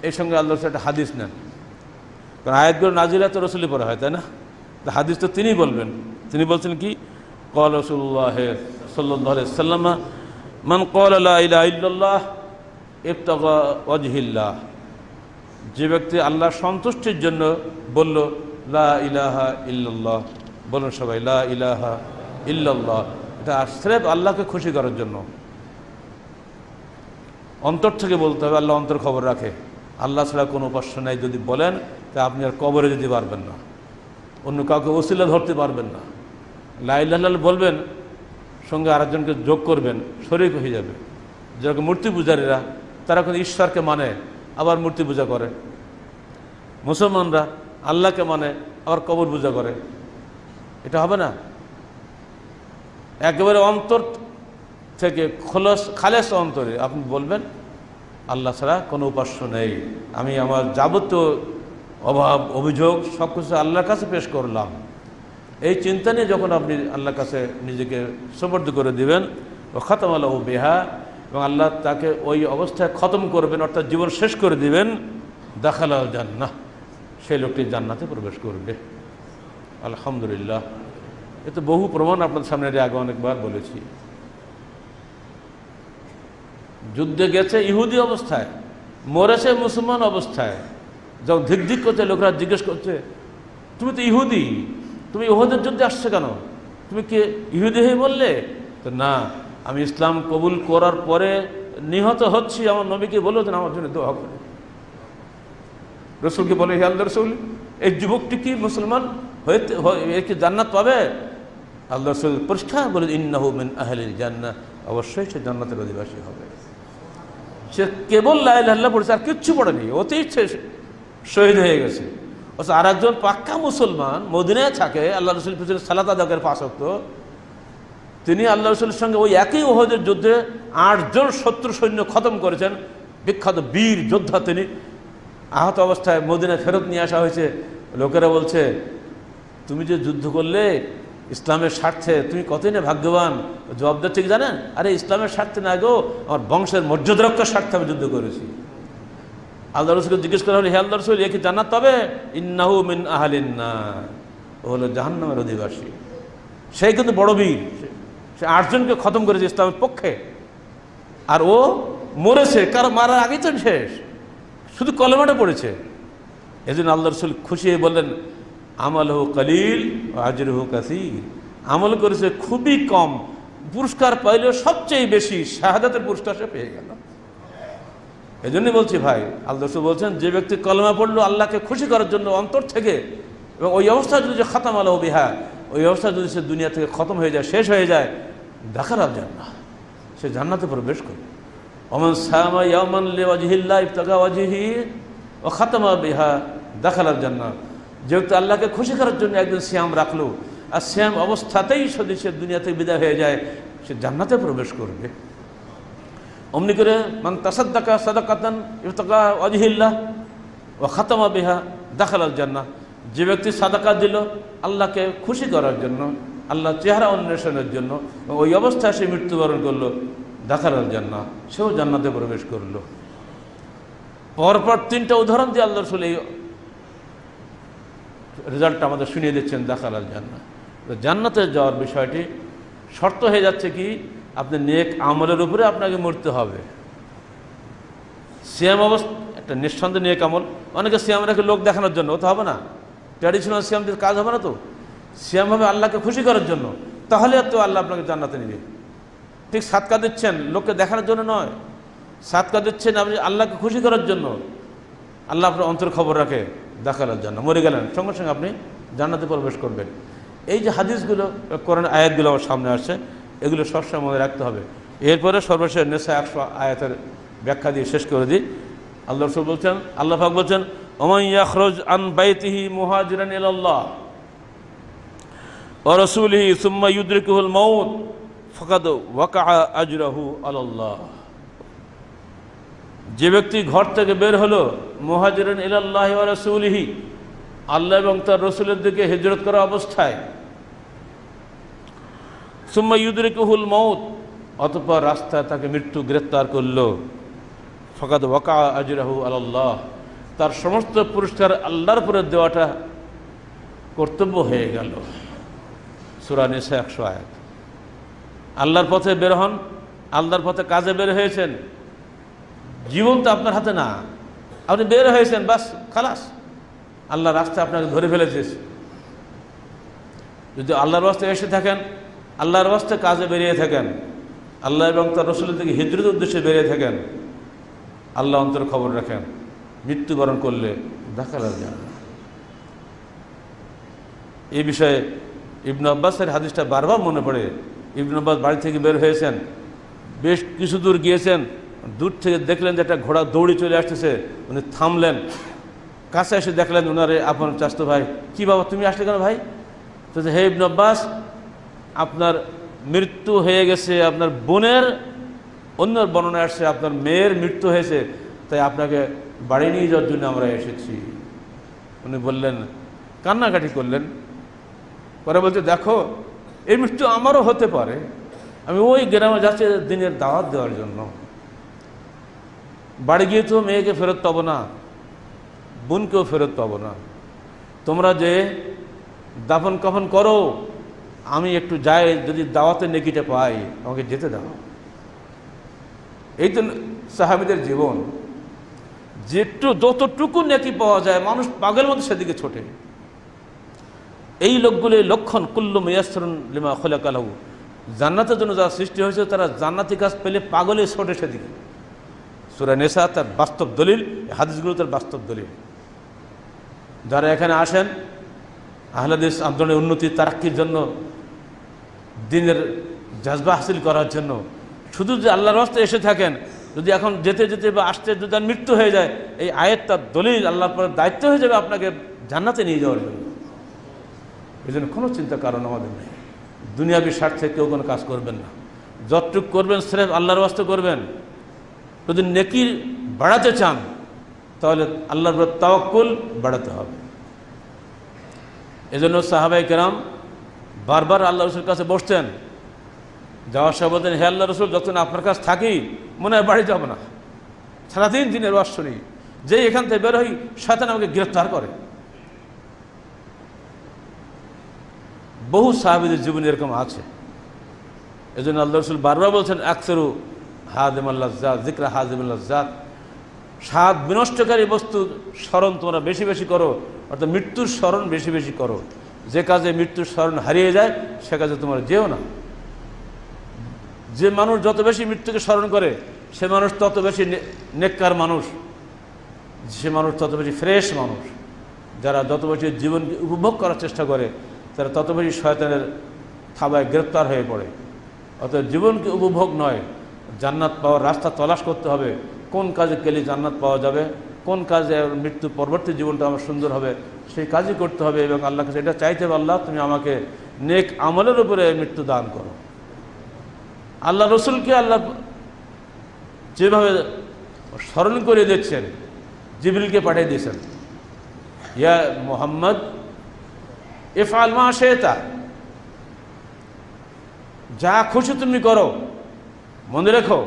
এই সঙ্গে আল্লাহর একটা হাদিস নেন, কারণ আয়াতগুলো নাজিলা তো রসুলই পড়া হয়, তাই না? হাদিস তো তিনিই বলবেন। তিনি বলছেন কি, ক্বাল রাসূলুল্লাহ সাল্লাল্লাহু আলাইহি ওয়াসাল্লাম, মান ক্বালা লা ইলাহা ইল্লাল্লাহ ইবতাগা ওয়াজহিল্লাহ, যে ব্যক্তি আল্লাহর সন্তুষ্টির জন্য বলল লা ইলাহা ইল্লাল্লাহ, বলুন সবাই লা ইলাহা ইল্লাল্লাহ, এটা স্রেফ আল্লাহকে খুশি করার জন্য, অন্তর থেকে বলতে হবে। আল্লাহ অন্তর খবর রাখে, আল্লাহ ছাড়া কোনো উপাস্য নাই যদি বলেন, তা আপনি আর কবরে যেতে পারবেন না, অন্য কাউকে ওসিলা ধরতে পারবেন না। লা ইলাহা ইল্লাল্লাহ বলবেন, সঙ্গে আরেকজনকে যোগ করবেন, শরীক হয়ে যাবে। যেরকম মূর্তি পূজারীরা, তারা কিন্তু ঈশ্বরকে মানে আবার মূর্তি পূজা করে। মুসলমানরা আল্লাহকে মানে আবার কবর পূজা করে, এটা হবে না। একেবারে অন্তর থেকে খালেস অন্তরে আপনি বলবেন আল্লাহ ছাড়া কোনো উপাস্য নেই, আমি আমার যাবতীয় অভাব অভিযোগ সব কিছু আল্লাহর কাছে পেশ করলাম। এই চিন্তা নিয়ে যখন আপনি আল্লাহর কাছে নিজেকে সুপর্দ করে দিবেন, ও খতম আল্লাহ বিহা, এবং আল্লাহ তাকে ওই অবস্থায় খতম করবেন, অর্থাৎ জীবন শেষ করে দিবেন, দাখালাল জান্নাহ, সেই লোকটি জান্নাতে প্রবেশ করবে। আলহামদুলিল্লাহ, এ তো বহু প্রমাণ আপনাদের সামনে আগে অনেকবার বলেছি। যুদ্ধে গেছে ইহুদি অবস্থায়, মরেছে মুসলমান অবস্থায়, যখন ধিক করছে লোকরা জিজ্ঞেস করছে তুমি তো ইহুদি, তুমি উহুদের যুদ্ধে আসছে কেন, তুমি কি ইহুদি হয়ে বললে? তো না, আমি ইসলাম কবুল করার পরে নিহত হচ্ছি, আমার নবীকে বলো যেন আমার জন্য দোয়া করে। রসুলকে বলে, হে আল্লাহ রসুল, এই যুবকটি কি মুসলমান হয়ে কি জান্নাত পাবে? আল্লাহ রসুল পরিষ্কার বলে, ইন্নাহু মিন আহলিল জান্নাহ, অবশ্যই সে জান্নাতের অধিবাসী হবে। সে কেবল লা ইলাহা ইল্লাল্লাহ পড়েছে, আর কিচ্ছু পড়েনি, অতি শহীদ হয়ে গেছে। অথচ আর একজন পাক্কা মুসলমান মদিনায় থাকে, আল্লাহ রসুল পিছনে সালাত আদায়ের 5 ওয়াক্ত, তিনি আল্লাহ রসুলের সঙ্গে ওই একই উহুদের যুদ্ধে 8 জন শত্রু সৈন্য খতম করেছেন, বিখ্যাত বীর যোদ্ধা তিনি। আহত অবস্থায় মদিনায় ফেরত নিয়ে আসা হয়েছে। লোকেরা বলছে, তুমি যে যুদ্ধ করলে ইসলামের স্বার্থে, তুমি কতই না ভাগ্যবান। জবাবদার ঠিক জানেন, আরে ইসলামের স্বার্থে না গো, আমার বংশের মর্যাদা রক্ষার স্বার্থে আমি যুদ্ধ করেছি। আল্লাহ রসুলকে জিজ্ঞেস করা হলো, হে আল্লাহ রসুল, এ কি জান্নাত পাবে? ইন্নাহু মিন আহলিন নার, ও হলো জাহান্নামের অধিবাসী। সেই কিন্তু বড় বীর, সে 8 জনকে খতম করেছে ইসলামের পক্ষে, আর ও মরেছে, কারো মারার আগেই তো শেষ, শুধু কলেমাটা পড়েছে। এজন্য আল্লাহ রসুল খুশি হয়ে বললেন, আমালহু কলিল আজরুহু কাসীর, আমল করেছে খুবই কম, পুরস্কার পাইলেও সবচেয়ে বেশি, শাহাদাতের পুরস্কার সে পেয়ে গেল। এই জন্যই বলছি ভাই, আল্লাহ রসুল বলছেন, যে ব্যক্তি কলেমা পড়লো আল্লাহকে খুশি করার জন্য অন্তর থেকে, এবং ওই অবস্থা যদি যে খতম আলাহু বিহা, ওই অবস্থা যদি সে দুনিয়া থেকে খতম হয়ে যায়, শেষ হয়ে যায়, দাখালাল জান্নাহ, সে জান্নাতে প্রবেশ করবে। ওমান সামা ইয়াওমান লিওয়াজহিল্লাহ ইবতাগা ওয়াজহি ওয়া খাতামা বিহা দাখালাল জান্নাহ, যে ব্যক্তি আল্লাহকে খুশি করার জন্য একদিন সিয়াম রাখলো, আর সিয়াম অবস্থাতেই যদি সে দুনিয়া থেকে বিদায় হয়ে যায়, সে জান্নাতে প্রবেশ করবে। অমনি করে মান তাসাদ্দাকা সাদাকাতান ইবতাগা ওয়াজহিল্লাহ ওয়া খাতামা বিহা দাখালাল জান্নাহ, যে ব্যক্তি সাদাকা দিল আল্লাহকে খুশি করার জন্য, আল্লাহ চেহারা অন্বেষণের জন্য, ওই অবস্থায় সে মৃত্যুবরণ করলো, দাখালাল জান্নাহ, সেও জান্নাতে প্রবেশ করলো। পরপর 3টা উদাহরণ দিয়ে আল্লাহ রাসূল এই রেজাল্টটা আমাদের শুনিয়ে দিচ্ছেন, দাখালাল জান্নাহ। জান্নাতে যাওয়ার বিষয়টি শর্ত হয়ে যাচ্ছে কি, আপনি নেক আমলের উপরে আপনাকে মরতে হবে। সিয়াম অবস্থা একটা নিঃসন্দেহ নেক আমল, অনেকে সিয়াম রাখে লোক দেখানোর জন্য, ও তো হবে না, ট্র্যাডিশনাল সিয়াম দিয়ে কাজ হবে না। তো সিয়াম হবে আল্লাহকে খুশি করার জন্য, তাহলে তো আল্লাহ আপনাকে জান্নাতে নেবে। ঠিক সাদকা দিচ্ছেন লোককে দেখানোর জন্য নয়, সাদকা দিচ্ছেন আপনি আল্লাহকে খুশি করার জন্য, আল্লাহ আপনার অন্তর খবর রাখে, দাখালাল জান্নাহ, মরে গেলেন সঙ্গে সঙ্গে আপনি জান্নাতে প্রবেশ করবেন। এই যে হাদিসগুলো, কোরআন আয়াতগুলো আমার সামনে আসছে, এগুলো সবসময় মনে রাখতে হবে। এরপরে সর্বশেষ নিসা 100 আয়াতের ব্যাখ্যা দিয়ে শেষ করে দিই। আল্লাহ রাসূল বলছেন, আল্লাহ পাক বলছেন, ওমান ইয়াখরুজ আন বাইতিহি মুহাজিরান ইলাল্লাহ ওয়া রাসূলিহি সুম্মা ইউদরিকুহুল মাউত ফাকাদ ওয়াকাআ আজরুহু আলাল্লাহ, যে ব্যক্তি ঘর থেকে বের হলো মুহাজিরান ইলাল্লাহি ওয়া রাসূলিহি, আল্লাহ এবং তার রসুলের দিকে হিজরত করা অবস্থায়, সুম্মা ইউদরিকুহুল মাউত, অতঃপর রাস্তায় তাকে মৃত্যু গ্রেফতার করলো, ফাকাদ ওয়াকাআ আজরুহু আলাল্লাহ, তার সমস্ত পুরস্কার আল্লাহর উপরে দেওয়াটা কর্তব্য হয়ে গেল। সূরা নিসা 100 আয়াত। আল্লাহর পথে বের হন, আল্লাহর পথে কাজে বের হয়েছেন, জীবন তো আপনার হাতে না, আপনি বের হয়েছেন, বাস খালাস, আল্লাহ রাস্তা আপনাকে ধরে ফেলেছে। যদি আল্লাহর রাস্তায় এসে থাকেন, আল্লাহর রাস্তায় কাজে বেরিয়ে থাকেন, আল্লাহ এবং তার রসুলের দিকে হিজরতের উদ্দেশ্যে বেরিয়ে থাকেন, আল্লাহ অন্তর খবর রাখেন, মৃত্যুবরণ করলে দাখালাল জান্নাহ। এই বিষয়ে ইবনে আব্বাসের হাদিসটা বারবার মনে পড়ে। ইবনে আব্বাস বাড়ি থেকে বের হয়েছেন, বেশ কিছু দূর গিয়েছেন, দূর থেকে দেখলেন যে একটা ঘোড়া দৌড়ে চলে আসতেছে, উনি থামলেন, কাছে এসে দেখলেন ওনারে আপনার চাচতো ভাই। কি বাবা তুমি আসলে কেন ভাই? তো হে ইবনে আব্বাস, আপনার মৃত্যু হয়ে গেছে, আপনার বোনের, অন্য বর্ণনা আসছে আপনার মেয়ের মৃত্যু হয়েছে, তাই আপনাকে বাড়ি নিয়ে যাওয়ার জন্য আমরা এসেছি। উনি বললেন, কান্নাকাটি করলেন, পরে বলছে, দেখো এই মৃত্যু আমারও হতে পারে, আমি ওই গ্রামে যাচ্ছি দিনের দাওয়াত দেওয়ার জন্য, বাড়ি গিয়ে তো মেয়েকে ফেরত পাবো না, বোনকেও ফেরত পাবো না, তোমরা যে দাফন কাফন করো, আমি একটু যাই, যদি দাওয়াতে নেকিটা পাই আমাকে যেতে দাও। এই তো সাহাবীদের জীবন, যতটুকু নেকি পাওয়া যায় মানুষ পাগলের মতো সেদিকে ছোটে। এই লোকগুলি লক্ষণ, কুল্লু মুয়াসসারুন লিমা খুলিকা লাহু, জান্নাতের জন্য যারা সৃষ্টি হয়েছে তারা জান্নাতি কাজ পেলে পাগলে ছোটে সেদিকে। সূরা নিসা তার বাস্তব দলিল, হাদিসগুলো তার বাস্তব দলিল। যারা এখানে আসেন আহলে হাদিস আন্দোলনের উন্নতি তারাক্কির জন্য, দ্বীনের জাজবা হাসিল করার জন্য, শুধু যে আল্লাহর রাস্তায় এসে থাকেন, যদি এখন যেতে যেতে বা আসতে যদি তার মৃত্যু হয়ে যায়, এই আয়াত তার দলিল, আল্লাহর পরে দায়িত্ব হয়ে যাবে আপনাকে জান্নাতে নিয়ে যাওয়ার জন্য। এই জন্য কোনো চিন্তা কারণ আমাদের নেই। দুনিয়াবি স্বার্থে কেউ কোনো কাজ করবেন না, যতটুকু করবেন স্রেফ আল্লাহর ওয়াস্তে করবেন। যদি নেকি বাড়াতে চান তাহলে আল্লাহর উপর তাওয়াক্কুল বাড়াতে হবে। এজন্য সাহাবায়ে কেরাম বারবার আল্লাহ রসুলের কাছে বসতেন, যাওয়ার সময় বলতেন, হে আল্লাহ রসুল, যতদিন আপনার কাছে থাকি মনে হয় বাড়ি যাব না, সারাদিন দিনের ওয়াজ শুনি, যেই এখান থেকে বের হই শয়তান আমাকে গ্রেফতার করে। বহু সাহাবীদের জীবনে এরকম আছে। এজন্য আল্লাহ রসুল বারবার বলছেন, আকসরু হাদিমাল লাজ্জাত, যিকরা হাদিমাল লাজ্জাত, স্বাদ বিনষ্টকারী বস্তু স্মরণ তোমরা বেশি বেশি করো, অর্থাৎ মৃত্যুর স্মরণ বেশি বেশি করো। যে কাজে মৃত্যুর স্মরণ হারিয়ে যায় সে কাজে তোমরা যেও না। যে মানুষ যত বেশি মৃত্যুকে স্মরণ করে সে মানুষ তত বেশি নেককার মানুষ, সে মানুষ তত বেশি ফ্রেশ মানুষ। যারা যত বেশি জীবনকে উপভোগ করার চেষ্টা করে তারা তত বেশি শয়তানের থাবায় গ্রেপ্তার হয়ে পড়ে। অতএব জীবনকে উপভোগ নয়, জান্নাত পাওয়ার রাস্তা তলাশ করতে হবে। কোন কাজে গেলে জান্নাত পাওয়া যাবে, কোন কাজে মৃত্যু পরবর্তী জীবনটা আমার সুন্দর হবে, সেই কাজই করতে হবে। এবং আল্লাহকে এটা চাইতে হবে, আল্লাহ তুমি আমাকে নেক আমলের উপরে মৃত্যু দান করো। আল্লাহ রসুলকে আল্লাহ যেভাবে স্মরণ করে দিচ্ছেন, জিবরিলকে পাঠিয়ে দিয়েছেন, ইয়া মুহাম্মদ ইফআল মা শি'তা, যা খুশি তুমি করো, মনে রেখো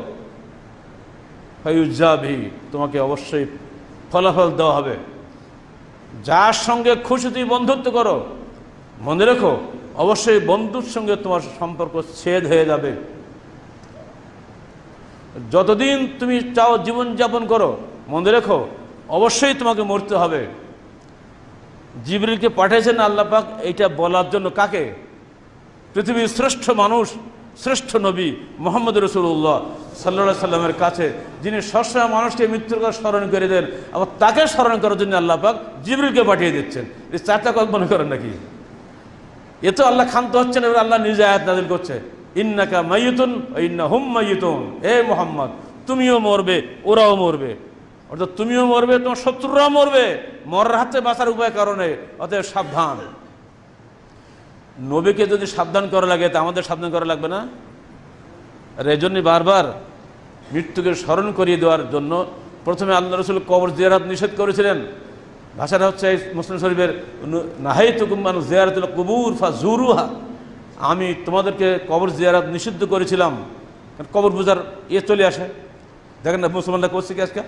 ফায়ুজ্জা বিহি, তোমাকে অবশ্যই ফলাফল দেওয়া হবে। যার সঙ্গে খুশি তুমি বন্ধুত্ব করো, মনে রেখো অবশ্যই বন্ধুর সঙ্গে তোমার সম্পর্ক ছেদ হয়ে যাবে। যতদিন তুমি চাও জীবনযাপন করো, মনে রেখো অবশ্যই তোমাকে মরতে হবে। জিবরিলকে পাঠিয়েছেন আল্লাহ পাক এইটা বলার জন্য কাকে? পৃথিবীর শ্রেষ্ঠ মানুষ, শ্রেষ্ঠ নবী মুহাম্মদ রাসূলুল্লাহ সাল্লাল্লাহু আলাইহি সাল্লামের কাছে, যিনি সবসময় মানুষকে মৃত্যুর কথা স্মরণ করে দেন, আবার তাকে স্মরণ করার জন্য আল্লাহ পাক জিবরিলকে পাঠিয়ে দিচ্ছেন। এই চারটা কথা মনে করেন নাকি? এ তো আল্লাহ ক্ষান্ত হচ্ছেন, এবার আল্লাহ নিজে আয়াত নাযিল করছে, ইন্নাকা মাইয়িতুন ওয়া ইন্নাহুম মাইয়িতুন, হে মুহাম্মদ তুমিও মরবে ওরাও মরবে। অর্থাৎ তুমিও মরবে, তোমার শত্রুরাও মরবে, মরার হাতে বাঁচার উপায় কারণে, অতএব সাবধান। নবীকে যদি সাবধান করা লাগে তা আমাদের সাবধান করা লাগবে না? আর এই জন্যই বারবার মৃত্যুকে স্মরণ করিয়ে দেওয়ার জন্য প্রথমে আল্লাহ রসুল কবর জিয়ারত নিষেধ করেছিলেন। ভাষাটা হচ্ছে মুসলিম শরীফের, নাহাইতুকুম আন জিয়ারাতুল কুবুর ফাজুরুহা, আমি তোমাদেরকে কবর জিয়ারত নিষিদ্ধ করেছিলাম। কারণ কবর পূজার চলে আসে, দেখেন না মুসলমানরা করছে কি আজকে,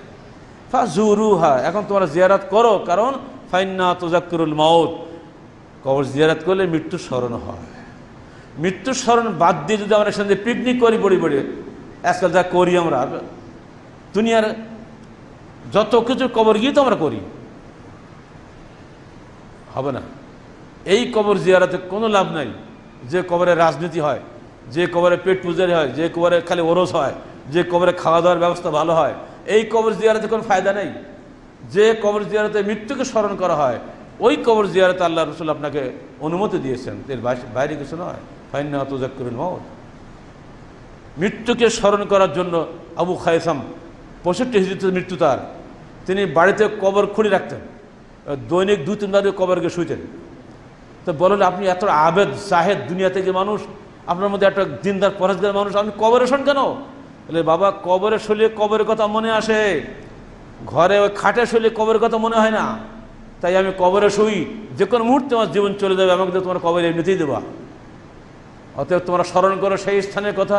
ফাজুরুহা, এখন তোমরা জিয়ারত করো, কারণ ফাইন্না তুযাক্কিরুল মাউত, কবর জিয়ারত করলে মৃত্যুর স্মরণ হয়। মৃত্যুর স্মরণ বাদ দিয়ে যদি আমরা সেখানে পিকনিক করি বড়ি বড়ি, আজকাল যা করি আমরা, দুনিয়ার যত কিছু কবর গিয়ে তো আমরা করি, হবে না। এই কবর জিয়ারতে কোনো লাভ নাই। যে কবরে রাজনীতি হয়, যে কবরে পেট পূজারি হয়, যে কবরে খালি ওরস হয়, যে কবরে খাওয়া দাওয়ার ব্যবস্থা ভালো হয়, এই কবর জিয়ারতে কোনো ফায়দা নেই। যে কবর জিয়ারতে মৃত্যুকে স্মরণ করা হয়, ওই কবর জিয়ারতে আল্লাহ রসুল আপনাকে অনুমতি দিয়েছেন, এর বাইরে কিছু নয়। ফাইন্না তুযাক্কিরুল মাউত, মৃত্যুকে স্মরণ করার জন্য আবু খায়সাম 65 হিজরিতে মৃত্যু তার, তিনি বাড়িতে কবর খুঁড়ে রাখতেন, দৈনিক 2-3 বার কবরকে শুইতেন। তো বলেন আপনি এত আবেদ জাহেদ দুনিয়া থেকে মানুষ, আপনার মধ্যে একটা দিনদার পরেজগার মানুষ, আপনি কবরে শোন কেন? বলে বাবা, কবরে শুলে কবরের কথা মনে আসে, ঘরে ওই খাটে শুলে কবরের কথা মনে হয় না, তাই আমি কবরে শুই, যে কোনো মুহূর্তে আমার জীবন চলে যাবে, আমাকে তো তোমার কবরে এমনিতেই দেবা। অতএব তোমরা স্মরণ করো সেই স্থানের কথা,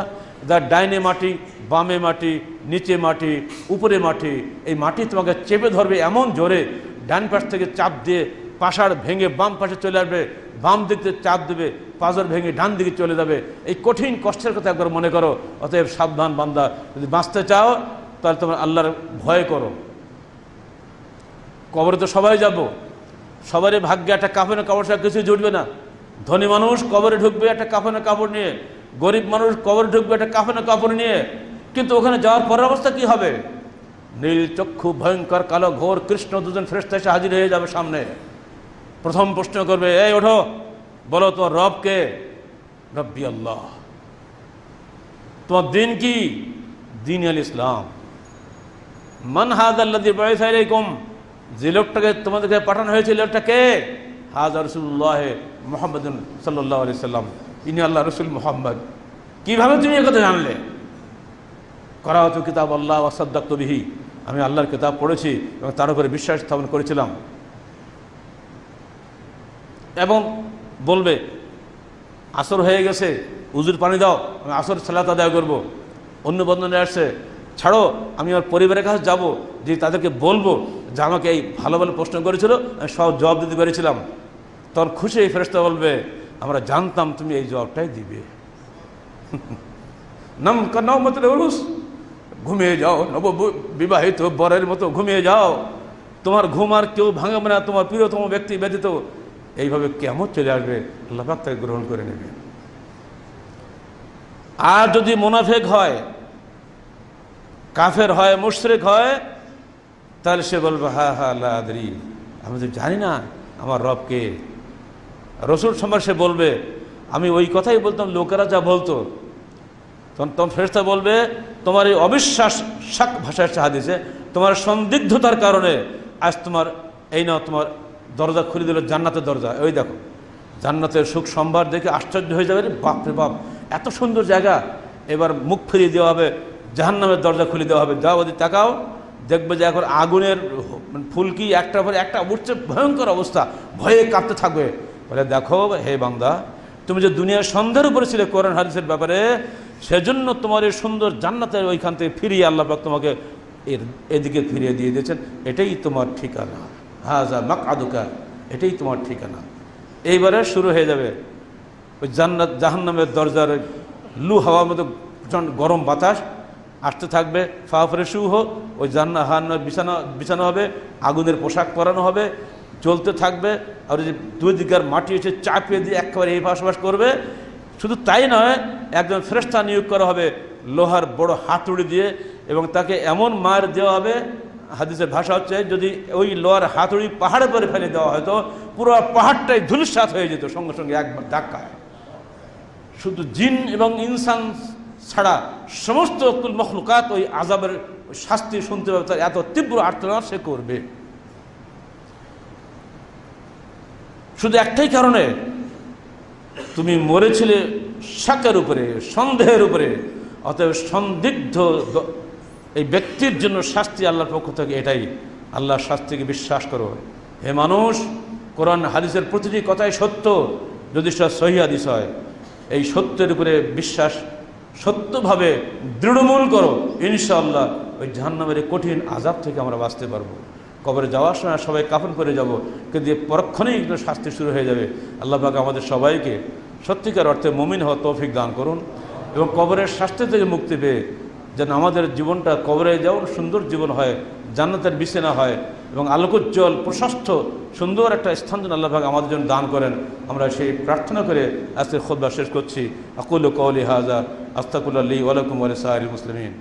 যার ডাইনে মাটি, বামে মাটি, নিচে মাটি, উপরে মাটি। এই মাটি তোমাকে চেপে ধরবে এমন জোরে, ডান পাশ থেকে চাপ দিয়ে পাশাড় ভেঙে বাম পাশে চলে আসবে, বাম দিক থেকে চাপ দেবে, পাঁজর ভেঙে ডান দিকে চলে যাবে। এই কঠিন কষ্টের কথা একবার মনে করো। অতএব সাবধান বান্দা, যদি বাঁচতে চাও তাহলে তোমার আল্লাহর ভয় করো। কবরে তো সবাই যাব, সবারই ভাগ্যে একটা কাফনের কাপড় ছাড়া কিছুই জুটবে না। ধনী মানুষ কবরে ঢুকবে একটা কাফনের কাপড় নিয়ে, গরিব মানুষ কবরে ঢুকবে একটা কাফনের কাপড় নিয়ে, কিন্তু ওখানে যাওয়ার পরের অবস্থা কি হবে? নীল চক্ষু ভয়ঙ্কর কালো ঘোর কৃষ্ণ দুজন ফেরেশতা এসে হাজির হয়ে যাবে সামনে। প্রথম প্রশ্ন করবে, এই ওঠো, বলো তোমার রব কে? রব্বি আল্লাহ। তোমার দিন কি? দিন আল ইসলাম। মান হাযাল্লাযী বুইসা ইলাইকুম, যে লোকটাকে তোমাদেরকে পাঠানো হয়েছিল লোকটা কে? হাযা রাসূলুল্লাহ মুহাম্মাদুন সাল্লাল্লাহু আলাইহি সাল্লাম, ইনি আল্লাহ রসুল মুহাম্মদ। কিভাবে তুমি এই কথা জানলে? করাতু কিতাব আল্লাহ ওয়া সাদ্দাকতু বিহি, আমি আল্লাহর কিতাব পড়েছি এবং তার উপরে বিশ্বাস স্থাপন করেছিলাম। এবং বলবে আসর হয়ে গেছে, উজুর পানি দাও, আমি আসর সালাত আদায় করবো। অন্য বন্ধনে আসছে, ছাড়ো, আমি আমার পরিবারের কাছে যাব, যে তাদেরকে বলবো যে আমাকে এই ভালো ভালো প্রশ্ন করেছিল, আমি সব জবাব দিতে পেরেছিলাম। তখন খুশি এই ফেরেশতা বলবে, আমরা জানতাম তুমি এই জবাবটাই দিবে। নাম কান্নাও মতলে উরুস, ঘুমিয়ে যাও, নব বিবাহিত বরের মতো ঘুমিয়ে যাও, তোমার ঘুম আর কেউ ভাঙবে না, তোমার প্রিয়তম ব্যক্তি ব্যতীত। এইভাবে কিয়ামত চলে আসবে, আল্লাহ পাক তাকে গ্রহণ করে নেবে। আর যদি মুনাফিক হয়, কাফের হয়, মুশরিক হয়, তাহলে সে বলবে হা হা লা আদরি, আমি তো জানি না আমার রবকে। রসুল সম্পর্কে সে বলবে, আমি ওই কথাই বলতাম লোকেরা যা বলতো। তখন ফেরেশতা বলবে, তোমার এই অবিশ্বাস, শাক ভাষায় হাদিসে, তোমার সন্দিগ্ধতার কারণে আজ তোমার এই নাও, তোমার দরজা খুলে দিল জান্নাতের দরজা। ওই দেখো জান্নাতের সুখ সম্ভার দেখে আশ্চর্য হয়ে যাবে, বাপরে বাপ এত সুন্দর জায়গা। এবার মুখ ফিরিয়ে দেওয়া হবে, জাহান্নামের দরজা খুলে দেওয়া হবে। যাও ওদিকে তাকাও, দেখবে যে এখন আগুনের ফুলকি একটার পর একটা উঠছে, ভয়ঙ্কর অবস্থা, ভয়ে কাঁপতে থাকবে। বলে দেখো হে বান্দা, তুমি যে দুনিয়ার সন্দেহের উপরে ছিলে কোরআন হাদিসের ব্যাপারে, সেজন্য তোমার এই সুন্দর জান্নাতের ওইখান থেকে ফিরিয়ে আল্লাহ পাক তোমাকে এদিকে ফিরিয়ে দিয়ে দিয়েছেন। এটাই তোমার ঠিকানা, হাযা মাকআদুকা, এটাই তোমার ঠিকানা। এইবারে শুরু হয়ে যাবে ওই জান্নাত জাহান্নামের দরজার লু হাওয়ার মতো গরম বাতাস আসতে থাকবে। ফাফরেশু হোক, ওই জাহান্নামের বিছানো হবে, আগুনের পোশাক পরানো হবে, চলতে থাকবে। আর যে দুই দিকের মাটি এসে চাপিয়ে দিয়ে একেবারে এই পাশাপাশ করবে। শুধু তাই নয়, একজন ফেরেশতা নিয়োগ করা হবে লোহার বড় হাতুড়ি দিয়ে, এবং তাকে এমন মার দেওয়া হবে, হাদিসের ভাষা হচ্ছে যদি ওই লোহার হাতুড়ি পাহাড়ের পরে ফেলে দেওয়া হয়তো পুরো পাহাড়টাই ধূলিসাৎ হয়ে যেত সঙ্গে সঙ্গে একবার ধাক্কায়। শুধু জিন এবং ইনসান ছাড়া সমস্ত কুল মখলুকাত ওই আযাবের শাস্তি শুনতে পাবে, তার এত তীব্র আর্তনাদ সে করবে। শুধু একটাই কারণে, তুমি মরেছিলে শাকের উপরে, সন্দেহের উপরে। অতএব সন্দিগ্ধ এই ব্যক্তির জন্য শাস্তি আল্লাহর পক্ষ থেকে এটাই। আল্লাহর শাস্তিকে বিশ্বাস করো। হে মানুষ, কোরআন হাদিসের প্রতিটি কথাই সত্য, যদি সেটা সহিহ হাদিস হয়। এই সত্যের উপরে বিশ্বাস সত্যভাবে দৃঢ়মূল করো, ইনশাআল্লাহ ওই জাহান্নামের কঠিন আযাব থেকে আমরা বাঁচতে পারবো। কবরে যাওয়ার সময় সবাই কাফন করে যাব, কিন্তু পরক্ষণেই এগুলো শাস্তি শুরু হয়ে যাবে। আল্লাহ পাক আমাদের সবাইকে সত্যিকার অর্থে মুমিন হওয়ার তৌফিক দান করুন, এবং কবরের শাস্তি থেকে মুক্তি পেয়ে যেন আমাদের জীবনটা কবরে যেমন সুন্দর জীবন হয়, জান্নাতের বিছানা হয়, এবং আলোকোজ্জ্বল প্রশস্ত সুন্দর একটা স্থান যেন আল্লাহ পাক আমাদের জন্য দান করেন। আমরা সেই প্রার্থনা করে আজকে খুতবা শেষ করছি। আকুলু কওলি হাযা আস্তাগফিরুল্লাহ লি ওয়া লাকুম ওয়া লিসাইরিল মুসলিমিন।